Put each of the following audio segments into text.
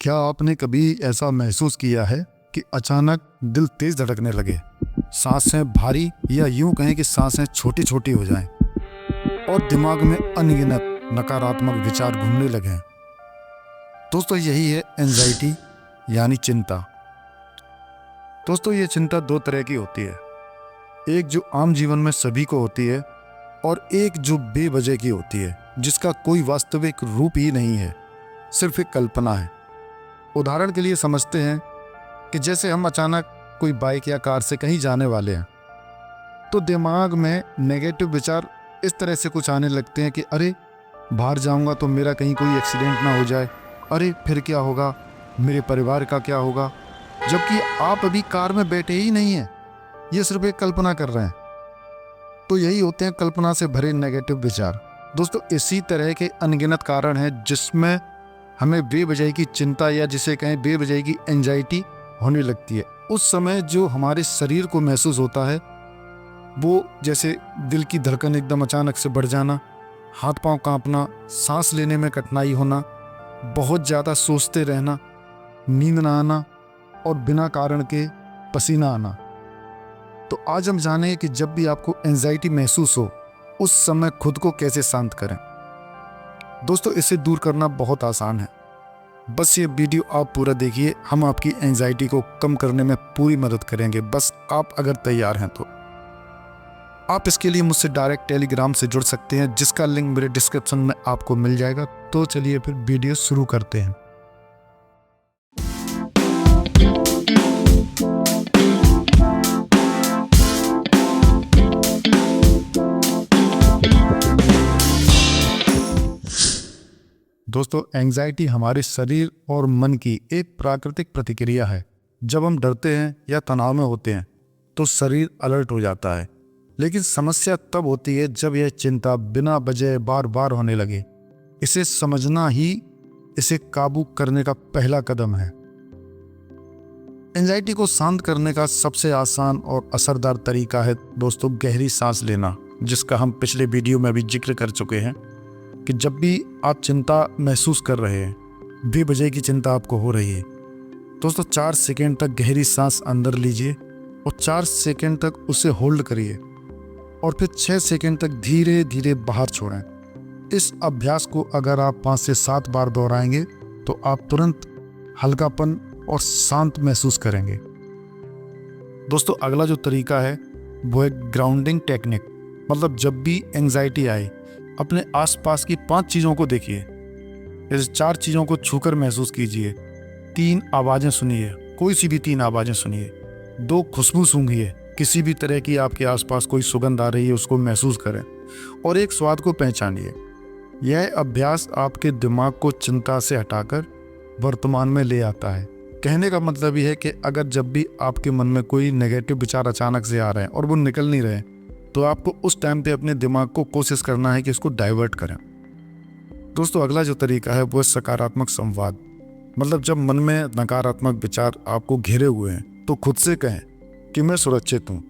क्या आपने कभी ऐसा महसूस किया है कि अचानक दिल तेज धड़कने लगे, सांसें भारी या यूं कहें कि सांसें छोटी छोटी हो जाएं और दिमाग में अनगिनत नकारात्मक विचार घूमने लगें? दोस्तों, यही है एंजाइटी यानी चिंता। दोस्तों, ये चिंता दो तरह की होती है। एक जो आम जीवन में सभी को होती है और एक जो बेवजह की होती है, जिसका कोई वास्तविक रूप ही नहीं है, सिर्फ एक कल्पना है। उदाहरण के लिए समझते हैं कि जैसे हम अचानक कोई बाइक या कार से कहीं जाने वाले हैं तो दिमाग में नेगेटिव विचार इस तरह से कुछ आने लगते हैं कि अरे बाहर जाऊंगा तो मेरा कहीं कोई एक्सीडेंट ना हो जाए, अरे फिर क्या होगा, मेरे परिवार का क्या होगा, जबकि आप अभी कार में बैठे ही नहीं हैं, ये सिर्फ एक कल्पना कर रहे हैं। तो यही होते हैं कल्पना से भरे नेगेटिव विचार। दोस्तों, इसी तरह के अनगिनत कारण हैं जिसमें हमें बेवजह की चिंता या जिसे कहें बेवजह की एंजाइटी होने लगती है। उस समय जो हमारे शरीर को महसूस होता है वो जैसे दिल की धड़कन एकदम अचानक से बढ़ जाना, हाथ पांव कांपना, सांस लेने में कठिनाई होना, बहुत ज़्यादा सोचते रहना, नींद ना आना और बिना कारण के पसीना आना। तो आज हम जानें कि जब भी आपको एंजाइटी महसूस हो उस समय खुद को कैसे शांत करें। दोस्तों, इसे दूर करना बहुत आसान है। बस ये वीडियो आप पूरा देखिए, हम आपकी एंजाइटी को कम करने में पूरी मदद करेंगे, बस आप अगर तैयार हैं तो। आप इसके लिए मुझसे डायरेक्ट टेलीग्राम से जुड़ सकते हैं, जिसका लिंक मेरे डिस्क्रिप्शन में आपको मिल जाएगा। तो चलिए फिर वीडियो शुरू करते हैं। दोस्तों, एंजाइटी हमारे शरीर और मन की एक प्राकृतिक प्रतिक्रिया है। जब हम डरते हैं या तनाव में होते हैं तो शरीर अलर्ट हो जाता है, लेकिन समस्या तब होती है जब यह चिंता बिना वजह बार बार होने लगे। इसे समझना ही इसे काबू करने का पहला कदम है। एंजाइटी को शांत करने का सबसे आसान और असरदार तरीका है दोस्तों गहरी सांस लेना, जिसका हम पिछले वीडियो में भी जिक्र कर चुके हैं कि जब भी आप चिंता महसूस कर रहे हैं, बेवजह की चिंता आपको हो रही है, दोस्तों 4 सेकंड तक गहरी सांस अंदर लीजिए और 4 सेकंड तक उसे होल्ड करिए और फिर 6 सेकंड तक धीरे धीरे बाहर छोड़ें। इस अभ्यास को अगर आप 5 से 7 बार दोहराएंगे तो आप तुरंत हल्कापन और शांत महसूस करेंगे। दोस्तों, अगला जो तरीका है वो है ग्राउंडिंग टेक्निक। मतलब जब भी एंजाइटी आए अपने आसपास की 5 चीज़ों को देखिए। जैसे 4 चीज़ों को छूकर महसूस कीजिए, 3 आवाज़ें सुनिए, कोई सी भी 3 आवाज़ें सुनिए, 2 खुशबू सूंघिए, किसी भी तरह की आपके आसपास कोई सुगंध आ रही है उसको महसूस करें, और 1 स्वाद को पहचानिए। यह अभ्यास आपके दिमाग को चिंता से हटाकर वर्तमान में ले आता है। कहने का मतलब ये है कि अगर जब भी आपके मन में कोई नेगेटिव विचार अचानक से आ रहे हैं और वो निकल नहीं रहे, तो आपको उस टाइम पे अपने दिमाग को कोशिश करना है कि इसको डाइवर्ट करें। दोस्तों, अगला जो तरीका है वो सकारात्मक संवाद। मतलब जब मन में नकारात्मक विचार आपको घेरे हुए हैं तो खुद से कहें कि मैं सुरक्षित हूँ,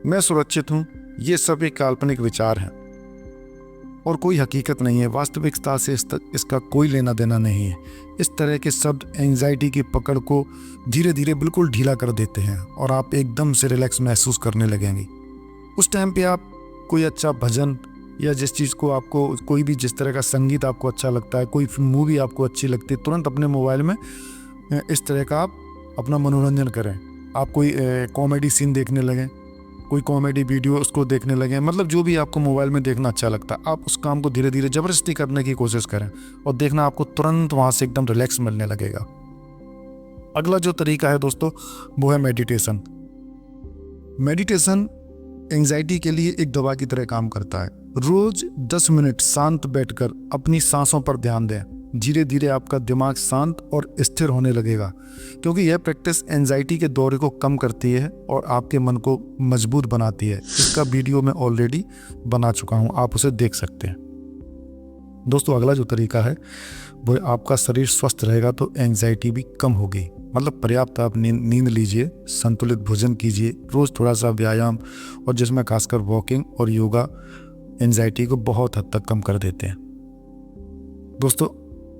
मैं सुरक्षित हूँ। ये सब एक काल्पनिक विचार हैं और कोई हकीकत नहीं है। वास्तविकता से इसका कोई लेना देना नहीं है। इस तरह के शब्द एंजाइटी की पकड़ को धीरे धीरे बिल्कुल ढीला कर देते हैं और आप एकदम से रिलैक्स महसूस करने लगेंगे। उस टाइम पे आप कोई अच्छा भजन या जिस चीज़ को आपको कोई भी जिस तरह का संगीत आपको अच्छा लगता है, कोई मूवी आपको अच्छी लगती है, तुरंत अपने मोबाइल में इस तरह का आप अपना मनोरंजन करें। आप कोई कॉमेडी सीन देखने लगें, कोई कॉमेडी वीडियो उसको देखने लगें। मतलब जो भी आपको मोबाइल में देखना अच्छा लगता है, आप उस काम को धीरे धीरे ज़बरदस्ती करने की कोशिश करें और देखना आपको तुरंत वहाँ से एकदम रिलैक्स मिलने लगेगा। अगला जो तरीका है दोस्तों वो है मेडिटेशन। मेडिटेशन एंजाइटी के लिए एक दवा की तरह काम करता है। रोज 10 मिनट शांत बैठकर अपनी सांसों पर ध्यान दें। धीरे धीरे आपका दिमाग शांत और स्थिर होने लगेगा, क्योंकि यह प्रैक्टिस एंजाइटी के दौरे को कम करती है और आपके मन को मजबूत बनाती है। इसका वीडियो मैं ऑलरेडी बना चुका हूं, आप उसे देख सकते हैं। दोस्तों, अगला जो तरीका है वो आपका शरीर स्वस्थ रहेगा तो एंजाइटी भी कम होगी। मतलब पर्याप्त आप नींद लीजिए, संतुलित भोजन कीजिए, रोज़ थोड़ा सा व्यायाम और जिसमें खासकर वॉकिंग और योगा एंजाइटी को बहुत हद तक कम कर देते हैं। दोस्तों,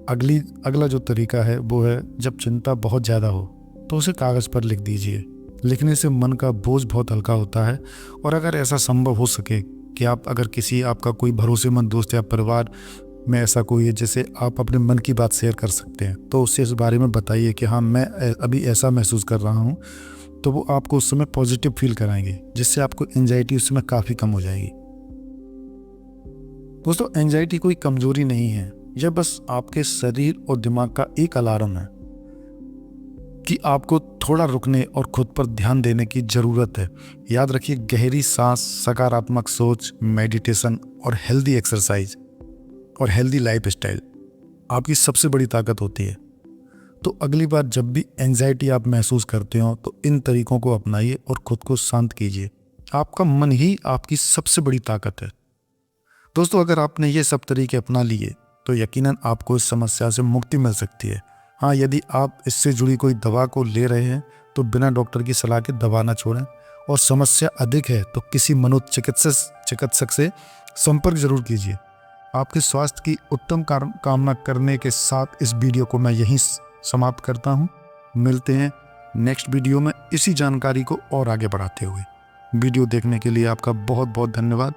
अगला जो तरीका है वो है, जब चिंता बहुत ज़्यादा हो तो उसे कागज़ पर लिख दीजिए। लिखने से मन का बोझ बहुत हल्का होता है। और अगर ऐसा संभव हो सके कि अगर आपका कोई भरोसेमंद दोस्त या परिवार में ऐसा कोई है जिसे आप अपने मन की बात शेयर कर सकते हैं, तो उससे इस बारे में बताइए कि हाँ, मैं अभी ऐसा महसूस कर रहा हूँ। तो वो आपको उस समय पॉजिटिव फील कराएंगे, जिससे आपको एंजाइटी उस समय काफ़ी कम हो जाएगी। दोस्तों, एंजाइटी कोई कमजोरी नहीं है, यह बस आपके शरीर और दिमाग का एक अलार्म है कि आपको थोड़ा रुकने और खुद पर ध्यान देने की ज़रूरत है। याद रखिए, गहरी सांस, सकारात्मक सोच, मेडिटेशन और हेल्दी एक्सरसाइज और हेल्दी लाइफ स्टाइल आपकी सबसे बड़ी ताकत होती है। तो अगली बार जब भी एंजाइटी आप महसूस करते हो तो इन तरीकों को अपनाइए और खुद को शांत कीजिए। आपका मन ही आपकी सबसे बड़ी ताकत है। दोस्तों, अगर आपने ये सब तरीके अपना लिए तो यकीनन आपको इस समस्या से मुक्ति मिल सकती है। हाँ, यदि आप इससे जुड़ी कोई दवा को ले रहे हैं तो बिना डॉक्टर की सलाह के दवा ना छोड़ें, और समस्या अधिक है तो किसी मनोचिकित्सक से संपर्क जरूर कीजिए। आपके स्वास्थ्य की उत्तम कामना करने के साथ इस वीडियो को मैं यहीं समाप्त करता हूँ। मिलते हैं नेक्स्ट वीडियो में इसी जानकारी को और आगे बढ़ाते हुए। वीडियो देखने के लिए आपका बहुत बहुत धन्यवाद।